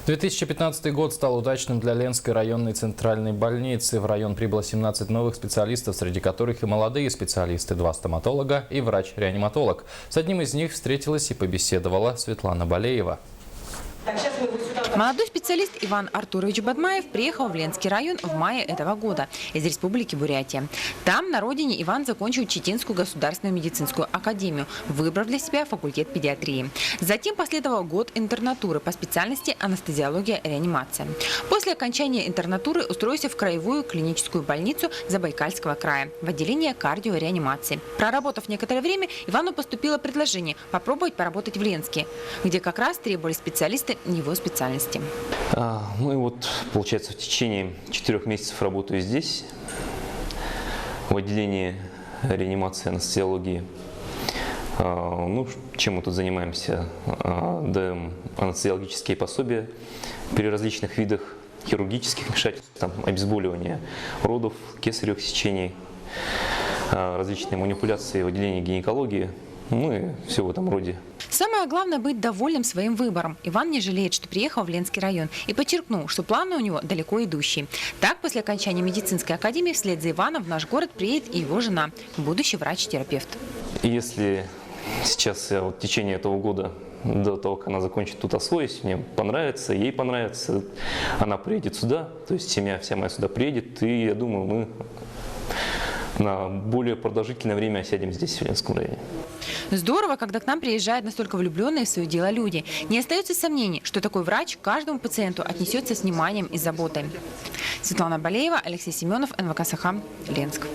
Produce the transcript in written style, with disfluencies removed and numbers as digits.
2015 год стал удачным для Ленской районной центральной больницы. В район прибыло 17 новых специалистов, среди которых и молодые специалисты, 2 стоматолога и врач-реаниматолог. С одним из них встретилась и побеседовала Светлана Балеева. Молодой специалист Иван Артурович Бадмаев приехал в Ленский район в мае этого года из Республики Бурятия. Там, на родине, Иван закончил Читинскую государственную медицинскую академию, выбрав для себя факультет педиатрии. Затем последовал год интернатуры по специальности анестезиология и реанимация. После окончания интернатуры устроился в краевую клиническую больницу Забайкальского края в отделение кардиореанимации. Проработав некоторое время, Ивану поступило предложение попробовать поработать в Ленске, где как раз требовались специалисты его специальности. Ну и вот, получается, в течение 4 месяцев работаю здесь, в отделении реанимации и анестезиологии. Ну, чем мы тут занимаемся? Даем анестезиологические пособия при различных видах хирургических вмешательств, там, обезболивания родов, кесаревых сечений, различные манипуляции в отделении гинекологии, ну и все в этом роде. Самое главное – быть довольным своим выбором. Иван не жалеет, что приехал в Ленский район, и подчеркнул, что планы у него далеко идущие. Так, после окончания медицинской академии вслед за Иваном в наш город приедет и его жена, будущий врач-терапевт. Если сейчас я в течение этого года, до того, как она закончит тут освоить, мне понравится, ей понравится, она приедет сюда, то есть семья вся моя сюда приедет, и я думаю, мы на более продолжительное время осядем здесь, в Ленском районе. Здорово, когда к нам приезжают настолько влюбленные в свое дело люди. Не остается сомнений, что такой врач к каждому пациенту отнесется с вниманием и заботой. Светлана Балеева, Алексей Семенов, НВК Саха, Ленск.